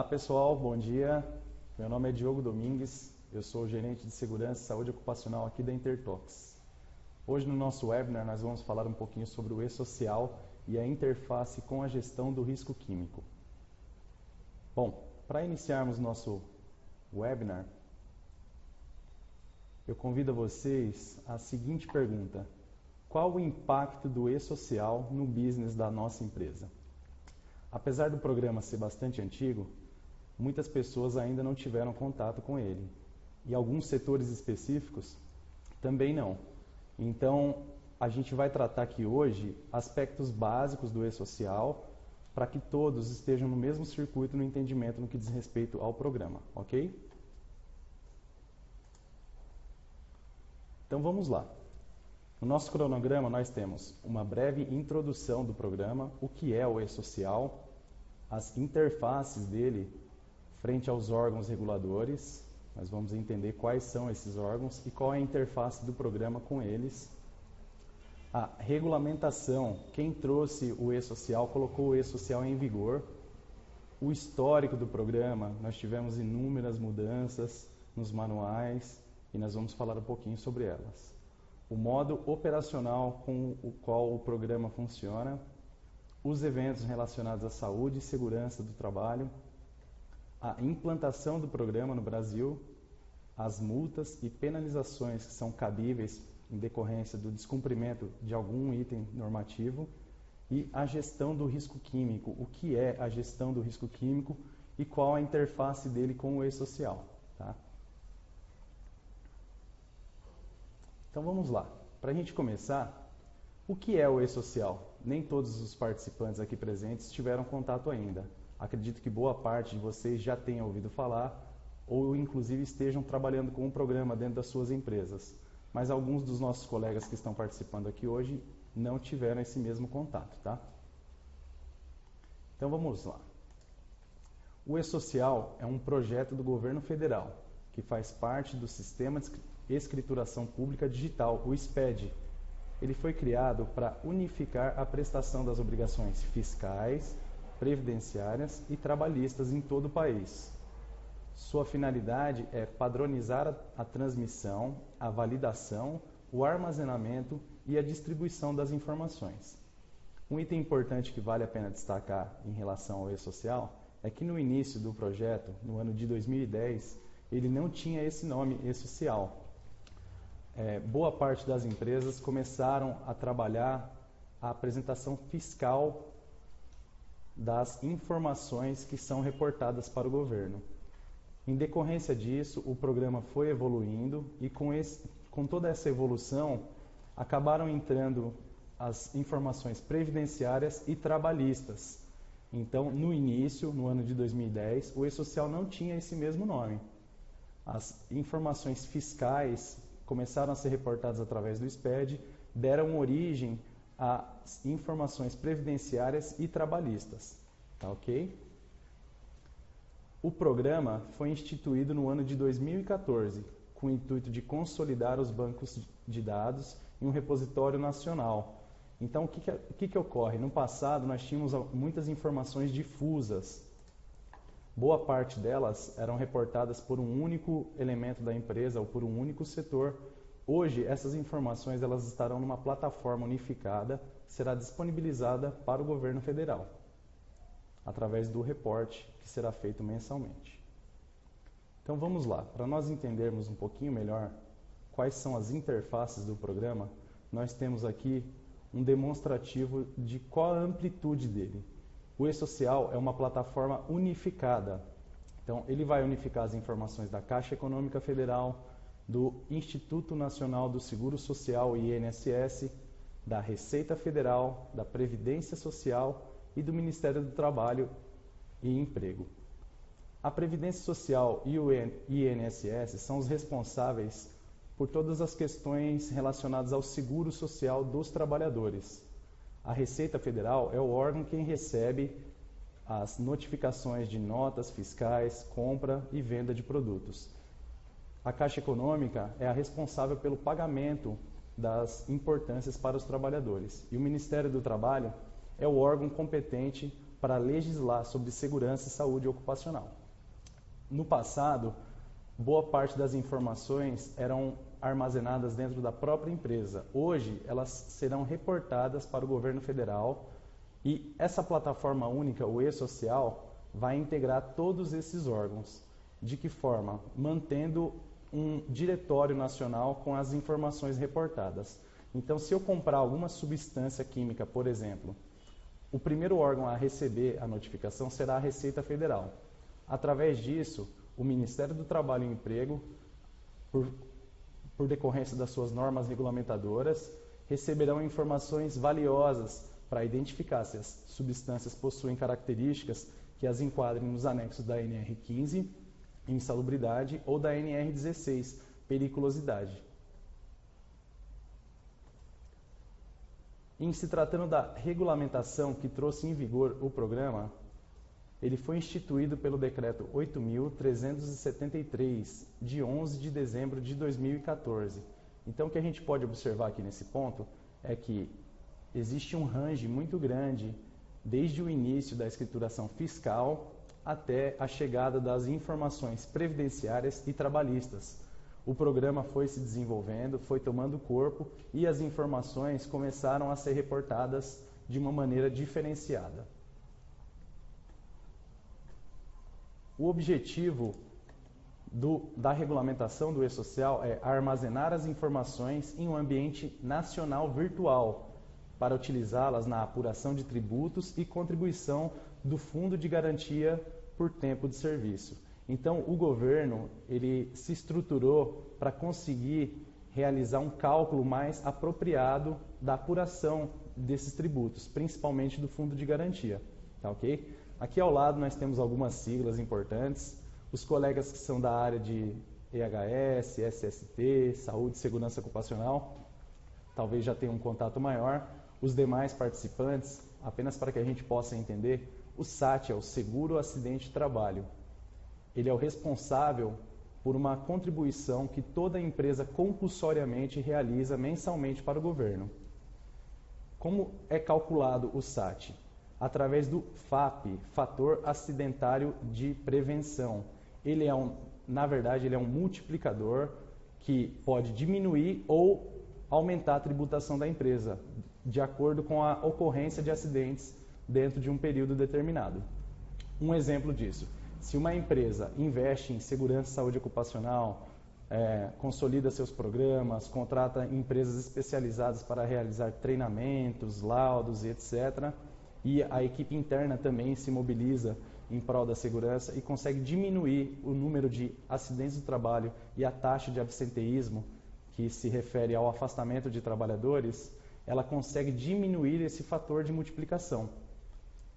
pessoal, bom dia. Meu nome é Diogo Domingues, eu sou o gerente de segurança e saúde ocupacional aqui da Intertox. Hoje no nosso webinar nós vamos falar um pouquinho sobre o e-social e a interface com a gestão do risco químico. Bom, para iniciarmos nosso webinar, eu convido a vocês a seguinte pergunta: qual o impacto do e-social no business da nossa empresa? Apesar do programa ser bastante antigo, muitas pessoas ainda não tiveram contato com ele. E alguns setores específicos também não. Então, a gente vai tratar aqui hoje aspectos básicos do e-social para que todos estejam no mesmo circuito no entendimento no que diz respeito ao programa, ok? Então vamos lá. No nosso cronograma nós temos uma breve introdução do programa, o que é o e-social, as interfaces dele frente aos órgãos reguladores. Nós vamos entender quais são esses órgãos e qual é a interface do programa com eles. A regulamentação, quem trouxe o e-social, colocou o e-social em vigor. O histórico do programa, nós tivemos inúmeras mudanças nos manuais e nós vamos falar um pouquinho sobre elas. O modo operacional com o qual o programa funciona, os eventos relacionados à saúde e segurança do trabalho, a implantação do programa no Brasil, as multas e penalizações que são cabíveis em decorrência do descumprimento de algum item normativo e a gestão do risco químico, o que é a gestão do risco químico e qual a interface dele com o e-social, tá? Então vamos lá. Para a gente começar, o que é o e-social? Nem todos os participantes aqui presentes tiveram contato ainda. Acredito que boa parte de vocês já tenham ouvido falar ou inclusive estejam trabalhando com um programa dentro das suas empresas. Mas alguns dos nossos colegas que estão participando aqui hoje não tiveram esse mesmo contato, tá? Então vamos lá. O e-social é um projeto do governo federal que faz parte do Sistema de Escrituração Pública Digital, o SPED. Ele foi criado para unificar a prestação das obrigações fiscais, previdenciárias e trabalhistas em todo o país. Sua finalidade é padronizar a transmissão, a validação, o armazenamento e a distribuição das informações. Um item importante que vale a pena destacar em relação ao e-social é que no início do projeto, no ano de 2010, ele não tinha esse nome e-social. Boa parte das empresas começaram a trabalhar a apresentação fiscal das informações que são reportadas para o governo. Em decorrência disso, o programa foi evoluindo e com toda essa evolução, acabaram entrando as informações previdenciárias e trabalhistas. Então, no início, no ano de 2010, o e-social não tinha esse mesmo nome. As informações fiscais começaram a ser reportadas através do SPED, deram origem às informações previdenciárias e trabalhistas. Tá ok? O programa foi instituído no ano de 2014, com o intuito de consolidar os bancos de dados em um repositório nacional. Então, o que ocorre? No passado, nós tínhamos muitas informações difusas. Boa parte delas eram reportadas por um único elemento da empresa ou por um único setor. Hoje, essas informações elas estarão numa plataforma unificada, será disponibilizada para o governo federal, através do reporte que será feito mensalmente. Então vamos lá, para nós entendermos um pouquinho melhor quais são as interfaces do programa, nós temos aqui um demonstrativo de qual a amplitude dele. O e-social é uma plataforma unificada. Então, ele vai unificar as informações da Caixa Econômica Federal, do Instituto Nacional do Seguro Social, INSS, da Receita Federal, da Previdência Social e do Ministério do Trabalho e Emprego. A Previdência Social e o INSS são os responsáveis por todas as questões relacionadas ao seguro social dos trabalhadores. A Receita Federal é o órgão quem recebe as notificações de notas fiscais, compra e venda de produtos. A Caixa Econômica é a responsável pelo pagamento das importâncias para os trabalhadores. E o Ministério do Trabalho é o órgão competente para legislar sobre segurança e saúde ocupacional. No passado, boa parte das informações eram armazenadas dentro da própria empresa. Hoje, elas serão reportadas para o governo federal e essa plataforma única, o e-social, vai integrar todos esses órgãos. De que forma? Mantendo um diretório nacional com as informações reportadas. Então, se eu comprar alguma substância química, por exemplo, o primeiro órgão a receber a notificação será a Receita Federal. Através disso, o Ministério do Trabalho e Emprego, por decorrência das suas normas regulamentadoras, receberão informações valiosas para identificar se as substâncias possuem características que as enquadrem nos anexos da NR15, insalubridade, ou da NR16, periculosidade. Em se tratando da regulamentação que trouxe em vigor o programa, ele foi instituído pelo Decreto 8.373, de 11 de dezembro de 2014. Então, o que a gente pode observar aqui nesse ponto é que existe um range muito grande, desde o início da escrituração fiscal até a chegada das informações previdenciárias e trabalhistas. O programa foi se desenvolvendo, foi tomando corpo e as informações começaram a ser reportadas de uma maneira diferenciada. O objetivo da regulamentação do e-social é armazenar as informações em um ambiente nacional virtual para utilizá-las na apuração de tributos e contribuição do Fundo de Garantia por Tempo de Serviço. Então, o governo ele se estruturou para conseguir realizar um cálculo mais apropriado da apuração desses tributos, principalmente do Fundo de Garantia. Tá, ok? Aqui ao lado nós temos algumas siglas importantes. Os colegas que são da área de EHS, SST, Saúde e Segurança Ocupacional, talvez já tenham um contato maior. Os demais participantes, apenas para que a gente possa entender, o SAT é o Seguro Acidente de Trabalho. Ele é o responsável por uma contribuição que toda empresa compulsoriamente realiza mensalmente para o governo. Como é calculado o SAT? Através do FAP, Fator Acidentário de Prevenção. Ele é na verdade, ele é um multiplicador que pode diminuir ou aumentar a tributação da empresa, de acordo com a ocorrência de acidentes dentro de um período determinado. Um exemplo disso, se uma empresa investe em segurança e saúde ocupacional, consolida seus programas, contrata empresas especializadas para realizar treinamentos, laudos e etc., e a equipe interna também se mobiliza em prol da segurança e consegue diminuir o número de acidentes do trabalho e a taxa de absenteísmo, que se refere ao afastamento de trabalhadores, ela consegue diminuir esse fator de multiplicação.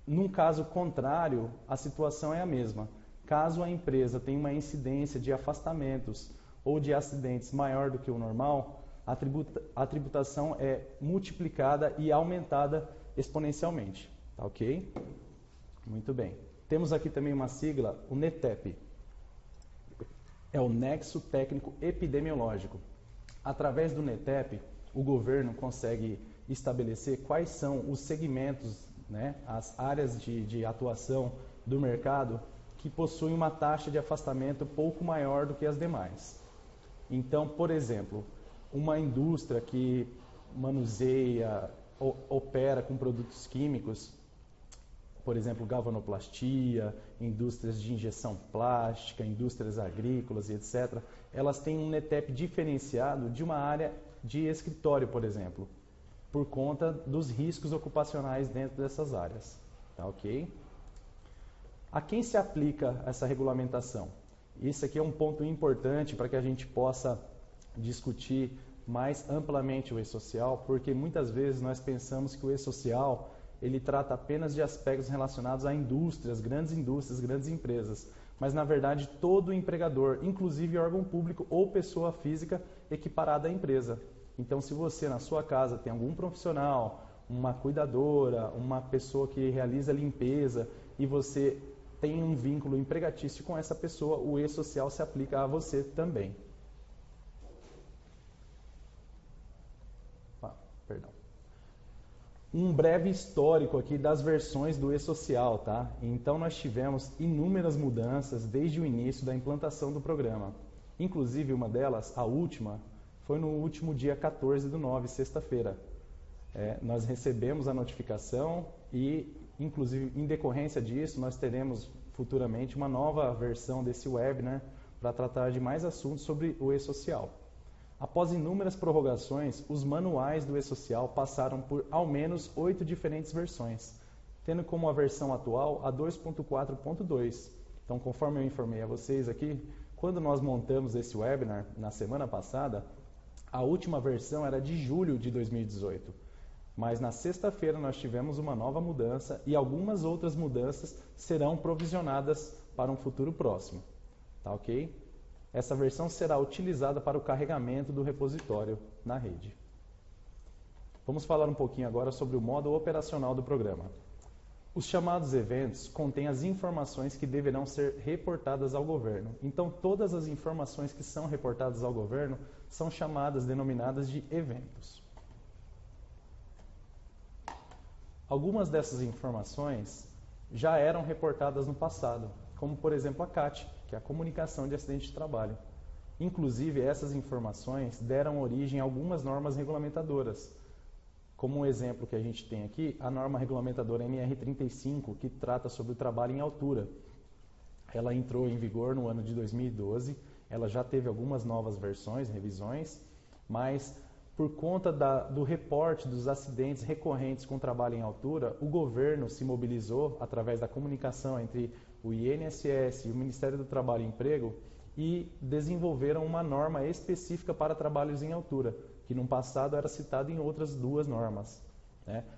Num caso contrário, a situação é a mesma. Caso a empresa tenha uma incidência de afastamentos ou de acidentes maior do que o normal, a tributação é multiplicada e aumentada exponencialmente. Tá, ok? Muito bem. Temos aqui também uma sigla, o NETEP. É o Nexo Técnico Epidemiológico. Através do NETEP, o governo consegue estabelecer quais são os segmentos, né, as áreas de atuação do mercado que possuem uma taxa de afastamento pouco maior do que as demais. Então, por exemplo, uma indústria que manuseia, opera com produtos químicos, por exemplo, galvanoplastia, indústrias de injeção plástica, indústrias agrícolas e etc., elas têm um NETEP diferenciado de uma área de escritório, por exemplo, por conta dos riscos ocupacionais dentro dessas áreas. Tá, ok? A quem se aplica essa regulamentação? Isso aqui é um ponto importante para que a gente possa discutir mais amplamente o e-social, porque muitas vezes nós pensamos que o e-social ele trata apenas de aspectos relacionados a indústrias, grandes empresas, mas na verdade todo empregador, inclusive órgão público ou pessoa física equiparada à empresa. Então, se você na sua casa tem algum profissional, uma cuidadora, uma pessoa que realiza limpeza e você tem um vínculo empregatício com essa pessoa, o e-social se aplica a você também. Perdão. Um breve histórico aqui das versões do e-social, tá? Então nós tivemos inúmeras mudanças desde o início da implantação do programa. Inclusive uma delas, a última, foi no último dia 14/9, sexta-feira. Nós recebemos a notificação e, inclusive, em decorrência disso, nós teremos futuramente uma nova versão desse webinar para tratar de mais assuntos sobre o e-social. Após inúmeras prorrogações, os manuais do e-social passaram por ao menos 8 diferentes versões, tendo como a versão atual a 2.4.2. Então, conforme eu informei a vocês aqui, quando nós montamos esse webinar na semana passada, a última versão era de julho de 2018. Mas na sexta-feira nós tivemos uma nova mudança e algumas outras mudanças serão provisionadas para um futuro próximo. Tá ok? Essa versão será utilizada para o carregamento do repositório na rede. Vamos falar um pouquinho agora sobre o modo operacional do programa. Os chamados eventos contêm as informações que deverão ser reportadas ao governo. Então, todas as informações que são reportadas ao governo são denominadas de eventos. Algumas dessas informações já eram reportadas no passado, como por exemplo a CAT, que é a Comunicação de Acidente de Trabalho. Inclusive, essas informações deram origem a algumas normas regulamentadoras. Como um exemplo que a gente tem aqui, a norma regulamentadora NR35, que trata sobre o trabalho em altura. Ela entrou em vigor no ano de 2012, ela já teve algumas novas versões, revisões, mas por conta do reporte dos acidentes recorrentes com trabalho em altura, o governo se mobilizou através da comunicação entre o INSS e o Ministério do Trabalho e Emprego e desenvolveram uma norma específica para trabalhos em altura, que no passado era citado em outras duas normas.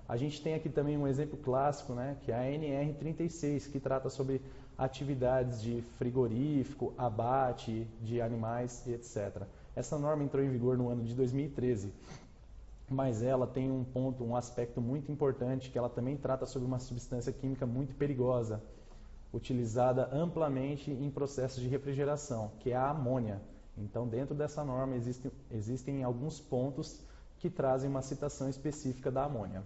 A gente tem aqui também um exemplo clássico, que é a NR36, que trata sobre atividades de frigorífico, abate de animais, etc. Essa norma entrou em vigor no ano de 2013, mas ela tem um aspecto muito importante, que ela também trata sobre uma substância química muito perigosa, utilizada amplamente em processos de refrigeração, que é a amônia. Então, dentro dessa norma existem alguns pontos que trazem uma citação específica da amônia.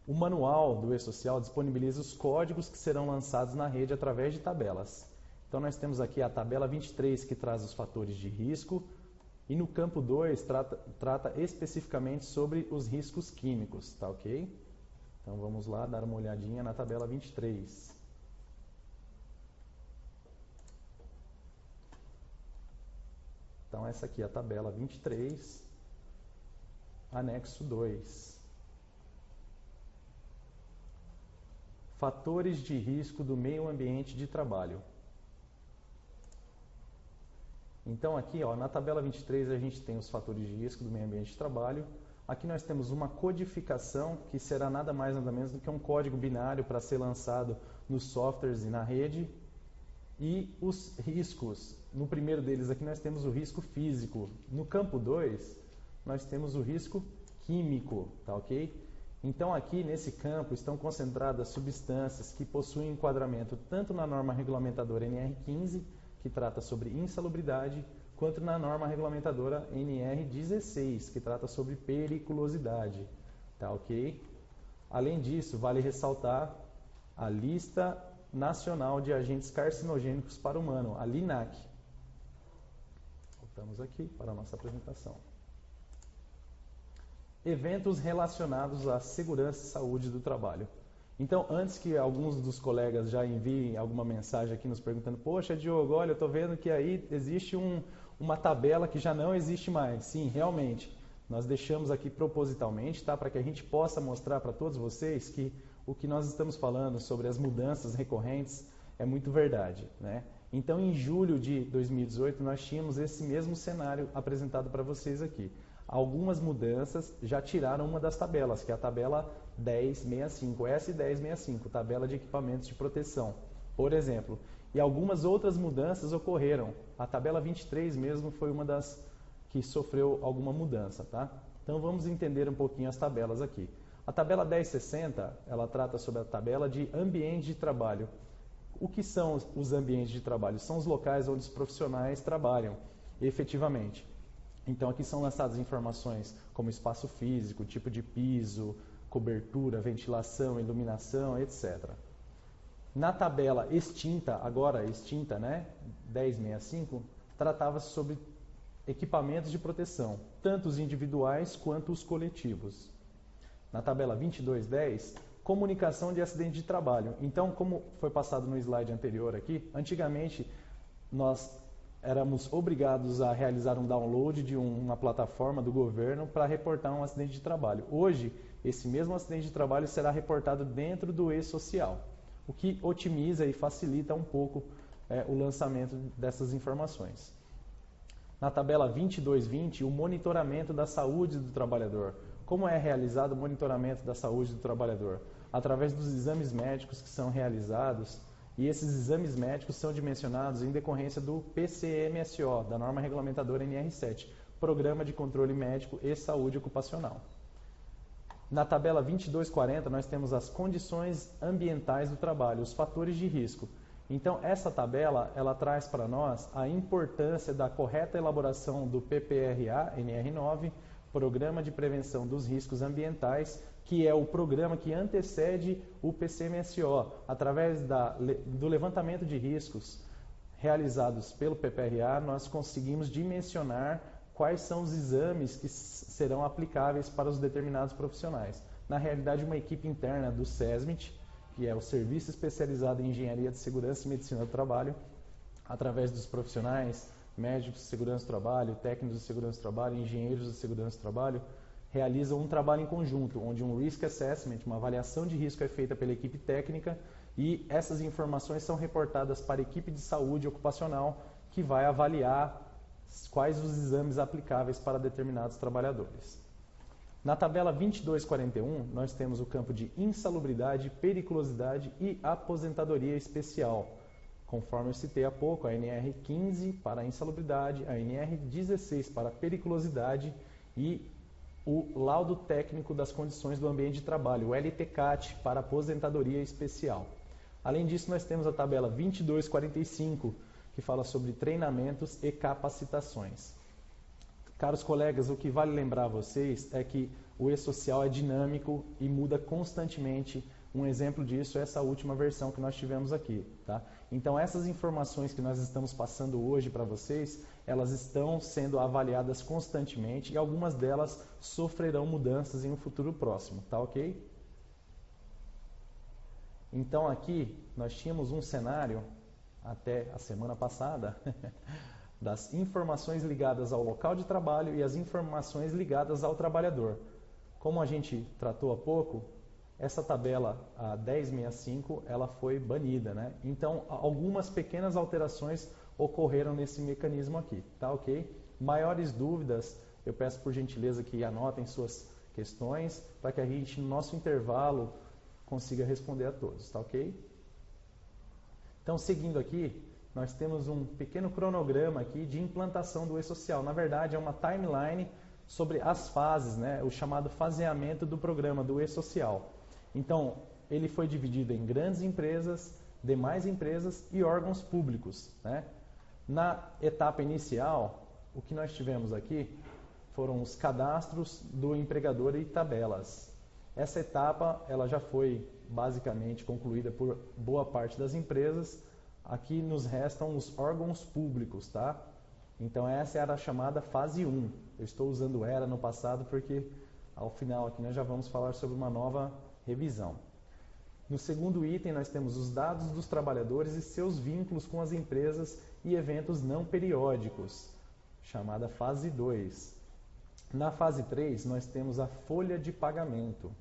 O manual do e-social disponibiliza os códigos que serão lançados na rede através de tabelas. Então, nós temos aqui a tabela 23, que traz os fatores de risco, e no campo 2 trata especificamente sobre os riscos químicos, tá ok? Então, vamos lá dar uma olhadinha na tabela 23. Então, essa aqui é a tabela 23, anexo 2. Fatores de risco do meio ambiente de trabalho. Então, aqui na tabela 23 a gente tem os fatores de risco do meio ambiente de trabalho. Aqui nós temos uma codificação que será nada mais nada menos do que um código binário para ser lançado nos softwares e na rede. E os riscos, no primeiro deles aqui nós temos o risco físico. No campo 2 nós temos o risco químico, tá ok? Então aqui nesse campo estão concentradas substâncias que possuem enquadramento tanto na norma regulamentadora NR15, que trata sobre insalubridade, quanto na norma regulamentadora NR16, que trata sobre periculosidade, tá ok? Além disso, vale ressaltar a Lista Nacional de Agentes Carcinogênicos para o Humano, a LINAC. Voltamos aqui para a nossa apresentação. Eventos relacionados à segurança e saúde do trabalho. Então, antes que alguns dos colegas já enviem alguma mensagem aqui nos perguntando, poxa, Diogo, olha, eu estou vendo que aí existe uma tabela que já não existe mais. Sim, realmente, nós deixamos aqui propositalmente, tá, para que a gente possa mostrar para todos vocês que o que nós estamos falando sobre as mudanças recorrentes é muito verdade, Então, em julho de 2018, nós tínhamos esse mesmo cenário apresentado para vocês aqui. Algumas mudanças já tiraram uma das tabelas, que é a tabela 1065, S1065, tabela de equipamentos de proteção, por exemplo. E algumas outras mudanças ocorreram. A tabela 23 mesmo foi uma das que sofreu alguma mudança, tá? Então vamos entender um pouquinho as tabelas aqui. A tabela 1060, ela trata sobre a tabela de ambiente de trabalho. O que são os ambientes de trabalho? São os locais onde os profissionais trabalham, efetivamente. Então aqui são lançadas informações como espaço físico, tipo de piso, cobertura, ventilação, iluminação, etc. Na tabela extinta, agora extinta, né, 1065, tratava-se sobre equipamentos de proteção, tanto os individuais quanto os coletivos. Na tabela 2210, comunicação de acidente de trabalho. Então, como foi passado no slide anterior aqui, antigamente nós éramos obrigados a realizar um download de uma plataforma do governo para reportar um acidente de trabalho. Hoje, esse mesmo acidente de trabalho será reportado dentro do e-social, o que otimiza e facilita um pouco o lançamento dessas informações. Na tabela 2220, o monitoramento da saúde do trabalhador. Como é realizado o monitoramento da saúde do trabalhador? Através dos exames médicos que são realizados, e esses exames médicos são dimensionados em decorrência do PCMSO, da norma regulamentadora NR7, Programa de Controle Médico e Saúde Ocupacional. Na tabela 2240, nós temos as condições ambientais do trabalho, os fatores de risco. Então, essa tabela, ela traz para nós a importância da correta elaboração do PPRA, NR9, Programa de Prevenção dos Riscos Ambientais, que é o programa que antecede o PCMSO, através do levantamento de riscos realizados pelo PPRA, nós conseguimos dimensionar quais são os exames que serão aplicáveis para os determinados profissionais. Na realidade, uma equipe interna do SESMIT, que é o Serviço Especializado em Engenharia de Segurança e Medicina do Trabalho, através dos profissionais, médicos de segurança do trabalho, técnicos de segurança do trabalho, engenheiros de segurança do trabalho, realizam um trabalho em conjunto, onde um Risk Assessment, uma avaliação de risco é feita pela equipe técnica e essas informações são reportadas para a equipe de saúde ocupacional, que vai avaliar quais os exames aplicáveis para determinados trabalhadores. Na tabela 2241, nós temos o campo de insalubridade, periculosidade e aposentadoria especial. Conforme eu citei há pouco, a NR15 para a insalubridade, a NR16 para a periculosidade e o laudo técnico das condições do ambiente de trabalho, o LTCAT, para aposentadoria especial. Além disso, nós temos a tabela 2245, que fala sobre treinamentos e capacitações. Caros colegas, o que vale lembrar a vocês é que o e-social é dinâmico e muda constantemente. Um exemplo disso é essa última versão que nós tivemos aqui. Tá? Então, essas informações que nós estamos passando hoje para vocês, elas estão sendo avaliadas constantemente e algumas delas sofrerão mudanças em um futuro próximo. Tá ok? Então, aqui nós tínhamos um cenário, até a semana passada, das informações ligadas ao local de trabalho e as informações ligadas ao trabalhador. Como a gente tratou há pouco, essa tabela, a 1065, ela foi banida, né? Então, algumas pequenas alterações ocorreram nesse mecanismo aqui, tá ok? Maiores dúvidas, eu peço por gentileza que anotem suas questões, para que a gente, no nosso intervalo, consiga responder a todos, tá ok? Então, seguindo aqui, nós temos um pequeno cronograma aqui de implantação do e-social. Na verdade, é uma timeline sobre as fases, né? O chamado faseamento do programa do e-social. Então, ele foi dividido em grandes empresas, demais empresas e órgãos públicos, né? Na etapa inicial, o que nós tivemos aqui foram os cadastros do empregador e tabelas. Essa etapa ela já foi basicamente concluída por boa parte das empresas. Aqui nos restam os órgãos públicos, tá? Então essa era a chamada fase 1. Eu estou usando era no passado porque ao final aqui nós já vamos falar sobre uma nova revisão. No segundo item nós temos os dados dos trabalhadores e seus vínculos com as empresas e eventos não periódicos, chamada fase 2. Na fase 3 nós temos a folha de pagamento.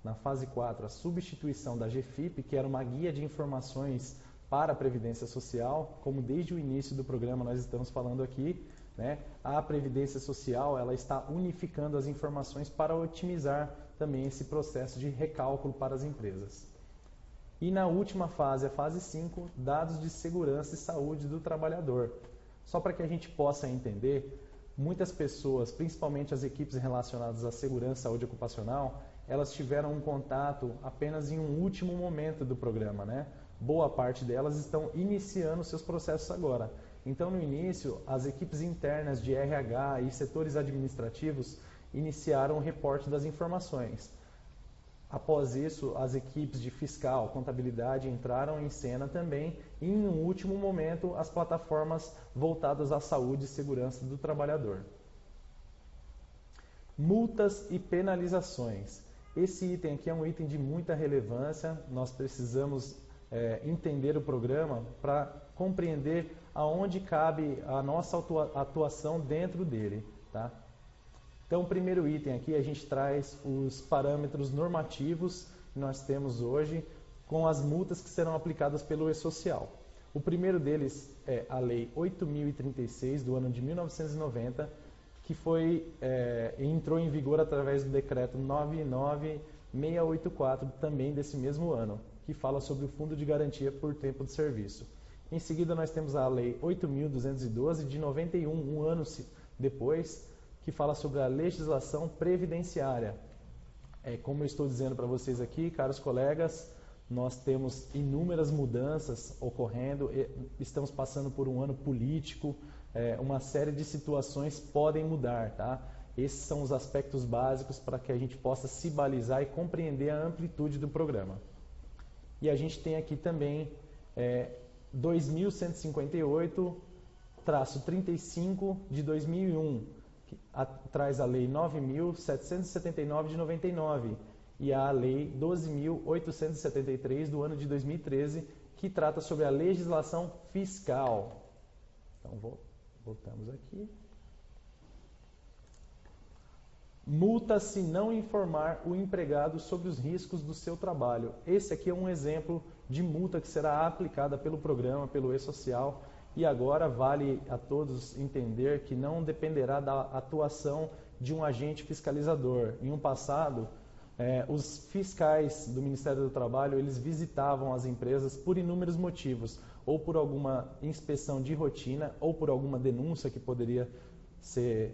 Na fase 4, a substituição da GFIP, que era uma guia de informações para a Previdência Social, como desde o início do programa nós estamos falando aqui, né? A Previdência Social ela está unificando as informações para otimizar também esse processo de recálculo para as empresas. E na última fase, a fase 5, dados de segurança e saúde do trabalhador. Só para que a gente possa entender, muitas pessoas, principalmente as equipes relacionadas à segurança e saúde ocupacional, elas tiveram um contato apenas em um último momento do programa, né? Boa parte delas estão iniciando seus processos agora. Então, no início, as equipes internas de RH e setores administrativos iniciaram o reporte das informações. Após isso, as equipes de fiscal, contabilidade entraram em cena também e, em um último momento, as plataformas voltadas à saúde e segurança do trabalhador. Multas e penalizações. Esse item aqui é um item de muita relevância, nós precisamos entender o programa para compreender aonde cabe a nossa atuação dentro dele, tá? Então, o primeiro item aqui, a gente traz os parâmetros normativos que nós temos hoje com as multas que serão aplicadas pelo E-Social. O primeiro deles é a Lei 8.036, do ano de 1990, que entrou em vigor através do Decreto 99684, também desse mesmo ano, que fala sobre o Fundo de Garantia por Tempo de Serviço. Em seguida, nós temos a Lei 8.212, de 91, um ano depois, que fala sobre a legislação previdenciária. Como eu estou dizendo para vocês aqui, caros colegas, nós temos inúmeras mudanças ocorrendo, estamos passando por um ano político, uma série de situações podem mudar, tá? Esses são os aspectos básicos para que a gente possa se balizar e compreender a amplitude do programa. E a gente tem aqui também 2158-35 de 2001, que traz a Lei 9.779 de 99 e a Lei 12.873 do ano de 2013, que trata sobre a legislação fiscal. Então, voltamos aqui. Multa se não informar o empregado sobre os riscos do seu trabalho. Esse aqui é um exemplo de multa que será aplicada pelo programa, pelo E-Social. E agora vale a todos entender que não dependerá da atuação de um agente fiscalizador. Em um passado, os fiscais do Ministério do Trabalho, eles visitavam as empresas por inúmeros motivos, ou por alguma inspeção de rotina, ou por alguma denúncia que poderia ser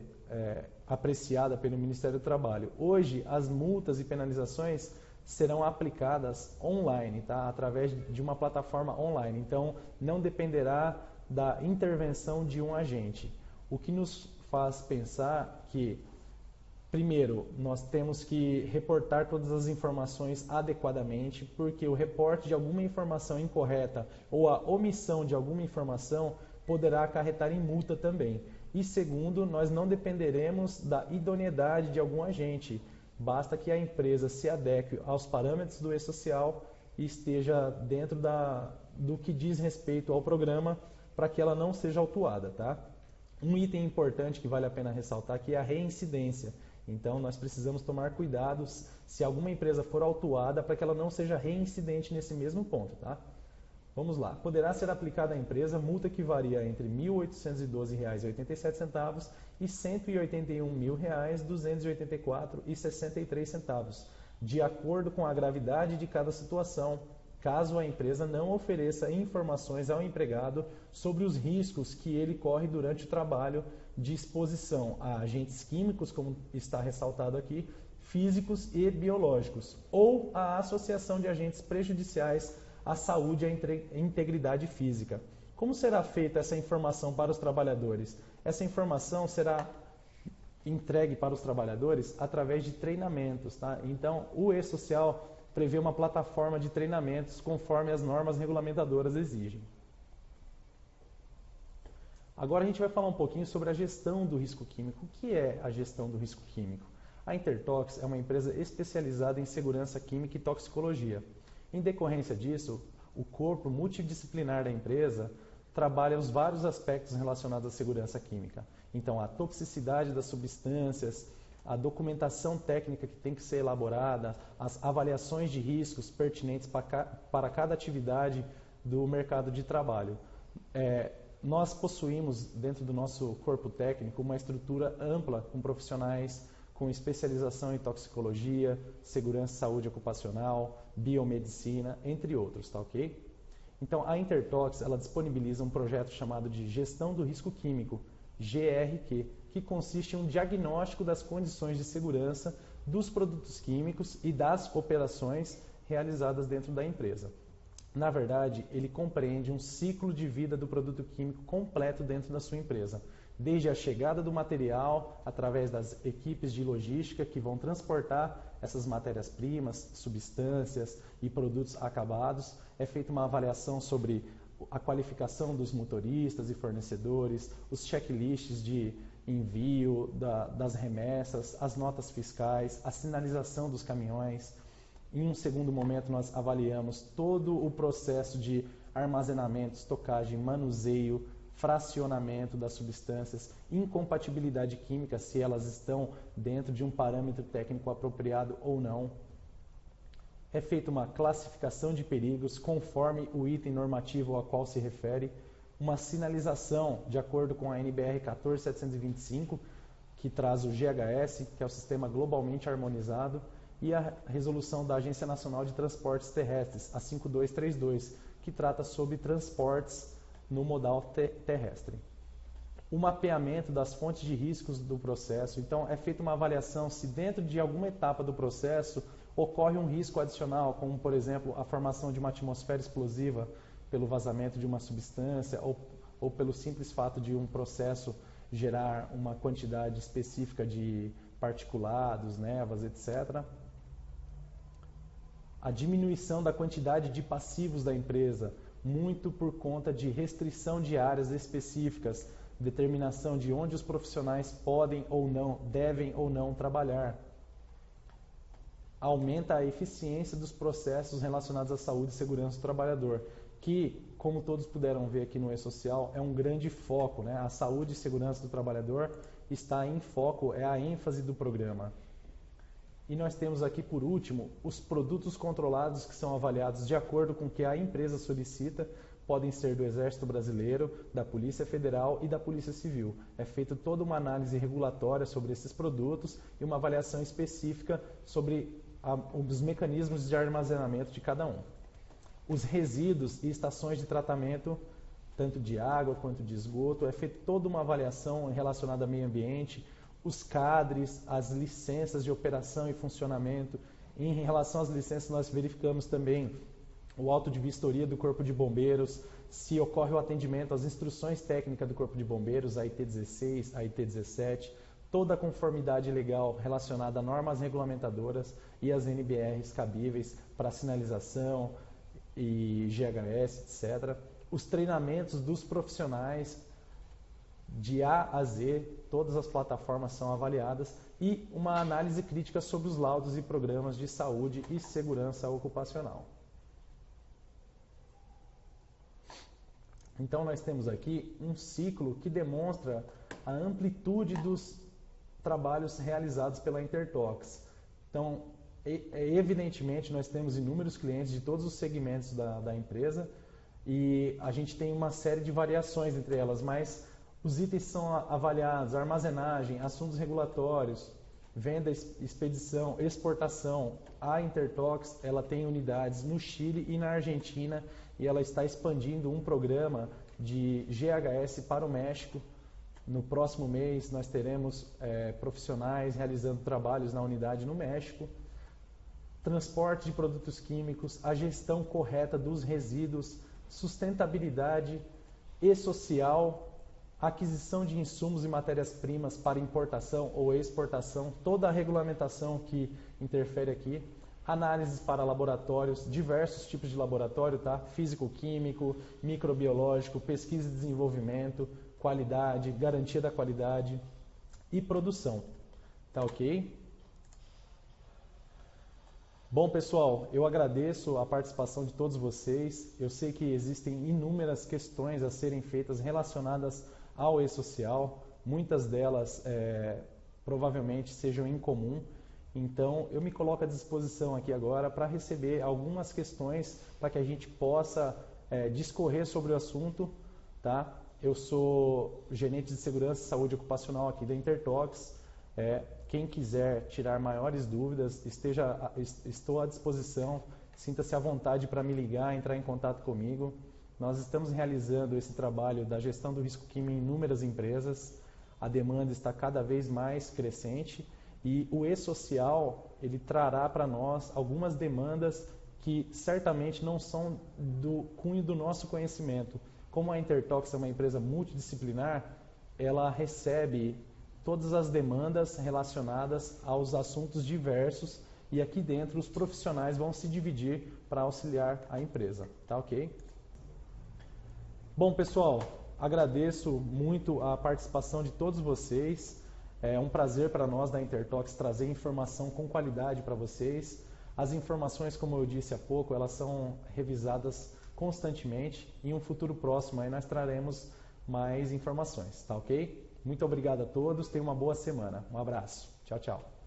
apreciada pelo Ministério do Trabalho. Hoje, as multas e penalizações serão aplicadas online, tá? Através de uma plataforma online. Então, não dependerá da intervenção de um agente. O que nos faz pensar que, primeiro, nós temos que reportar todas as informações adequadamente, porque o reporte de alguma informação incorreta ou a omissão de alguma informação poderá acarretar em multa também. E segundo, nós não dependeremos da idoneidade de algum agente. Basta que a empresa se adeque aos parâmetros do E-Social e esteja dentro do que diz respeito ao programa, para que ela não seja autuada, tá? Um item importante que vale a pena ressaltar aqui é a reincidência. Então, nós precisamos tomar cuidados se alguma empresa for autuada para que ela não seja reincidente nesse mesmo ponto, tá? Vamos lá. Poderá ser aplicada à empresa multa que varia entre R$ 1.812,87 e R$ 181.284,63, de acordo com a gravidade de cada situação, caso a empresa não ofereça informações ao empregado sobre os riscos que ele corre durante o trabalho de exposição a agentes químicos, como está ressaltado aqui, físicos e biológicos, ou a associação de agentes prejudiciais à saúde e à integridade física. Como será feita essa informação para os trabalhadores? Essa informação será entregue para os trabalhadores através de treinamentos, tá? Então, o E-Social prevê uma plataforma de treinamentos conforme as normas regulamentadoras exigem. Agora a gente vai falar um pouquinho sobre a gestão do risco químico. O que é a gestão do risco químico? A Intertox é uma empresa especializada em segurança química e toxicologia. Em decorrência disso, o corpo multidisciplinar da empresa trabalha os vários aspectos relacionados à segurança química. Então, a toxicidade das substâncias, a documentação técnica que tem que ser elaborada, as avaliações de riscos pertinentes para cada atividade do mercado de trabalho. Nós possuímos, dentro do nosso corpo técnico, uma estrutura ampla com profissionais com especialização em toxicologia, segurança e saúde ocupacional, biomedicina, entre outros, tá ok? Então, a Intertox, ela disponibiliza um projeto chamado de Gestão do Risco Químico, GRQ, que consiste em um diagnóstico das condições de segurança dos produtos químicos e das operações realizadas dentro da empresa. Na verdade, ele compreende um ciclo de vida do produto químico completo dentro da sua empresa, desde a chegada do material, através das equipes de logística que vão transportar essas matérias-primas, substâncias e produtos acabados. É feita uma avaliação sobre a qualificação dos motoristas e fornecedores, os checklists de envio das remessas, as notas fiscais, a sinalização dos caminhões. Em um segundo momento, nós avaliamos todo o processo de armazenamento, estocagem, manuseio, fracionamento das substâncias, incompatibilidade química, se elas estão dentro de um parâmetro técnico apropriado ou não. É feita uma classificação de perigos conforme o item normativo ao qual se refere, uma sinalização de acordo com a NBR 14725, que traz o GHS, que é o Sistema Globalmente Harmonizado, e a resolução da Agência Nacional de Transportes Terrestres, a 5232, que trata sobre transportes no modal terrestre. O mapeamento das fontes de riscos do processo. Então, é feita uma avaliação se dentro de alguma etapa do processo ocorre um risco adicional, como, por exemplo, a formação de uma atmosfera explosiva pelo vazamento de uma substância ou pelo simples fato de um processo gerar uma quantidade específica de particulados, névoas, etc. A diminuição da quantidade de passivos da empresa, muito por conta de restrição de áreas específicas, determinação de onde os profissionais podem ou não, devem ou não trabalhar. Aumenta a eficiência dos processos relacionados à saúde e segurança do trabalhador, que, como todos puderam ver aqui no E-Social, é um grande foco, né? A saúde e segurança do trabalhador está em foco, é a ênfase do programa. E nós temos aqui, por último, os produtos controlados que são avaliados de acordo com o que a empresa solicita, podem ser do Exército Brasileiro, da Polícia Federal e da Polícia Civil. É feita toda uma análise regulatória sobre esses produtos e uma avaliação específica sobre os mecanismos de armazenamento de cada um. Os resíduos e estações de tratamento, tanto de água quanto de esgoto, é feita toda uma avaliação relacionada ao meio ambiente, os CADRs, as licenças de operação e funcionamento. Em relação às licenças, nós verificamos também o auto de vistoria do Corpo de Bombeiros, se ocorre o atendimento às instruções técnicas do Corpo de Bombeiros, a IT 16, a IT 17, toda a conformidade legal relacionada a normas regulamentadoras e as NBRs cabíveis para sinalização e GHS, etc. Os treinamentos dos profissionais, de A a Z, todas as plataformas são avaliadas e uma análise crítica sobre os laudos e programas de saúde e segurança ocupacional. Então, nós temos aqui um ciclo que demonstra a amplitude dos trabalhos realizados pela Intertox. Então, evidentemente, nós temos inúmeros clientes de todos os segmentos da empresa e a gente tem uma série de variações entre elas, mas os itens são avaliados: armazenagem, assuntos regulatórios, venda, expedição, exportação. A Intertox, ela tem unidades no Chile e na Argentina e ela está expandindo um programa de GHS para o México. No próximo mês nós teremos profissionais realizando trabalhos na unidade no México. Transporte de produtos químicos, a gestão correta dos resíduos, sustentabilidade e social, aquisição de insumos e matérias-primas para importação ou exportação, toda a regulamentação que interfere aqui, análises para laboratórios, diversos tipos de laboratório, tá? Físico-químico, microbiológico, pesquisa e desenvolvimento, qualidade, garantia da qualidade e produção. Tá ok? Bom, pessoal, eu agradeço a participação de todos vocês. Eu sei que existem inúmeras questões a serem feitas relacionadas ao E-Social, muitas delas provavelmente sejam em comum, então eu me coloco à disposição aqui agora para receber algumas questões para que a gente possa discorrer sobre o assunto, tá? Eu sou gerente de segurança e saúde ocupacional aqui da Intertox. Quem quiser tirar maiores dúvidas, estou à disposição, sinta-se à vontade para me ligar, entrar em contato comigo. Nós estamos realizando esse trabalho da gestão do risco químico em inúmeras empresas. A demanda está cada vez mais crescente e o E-Social, ele trará para nós algumas demandas que certamente não são do cunho do nosso conhecimento. Como a Intertox é uma empresa multidisciplinar, ela recebe todas as demandas relacionadas aos assuntos diversos e aqui dentro os profissionais vão se dividir para auxiliar a empresa, tá ok? Bom, pessoal, agradeço muito a participação de todos vocês. É um prazer para nós da Intertox trazer informação com qualidade para vocês. As informações, como eu disse há pouco, elas são revisadas constantemente. Em um futuro próximo aí nós traremos mais informações, tá ok? Muito obrigado a todos, tenham uma boa semana. Um abraço. Tchau, tchau.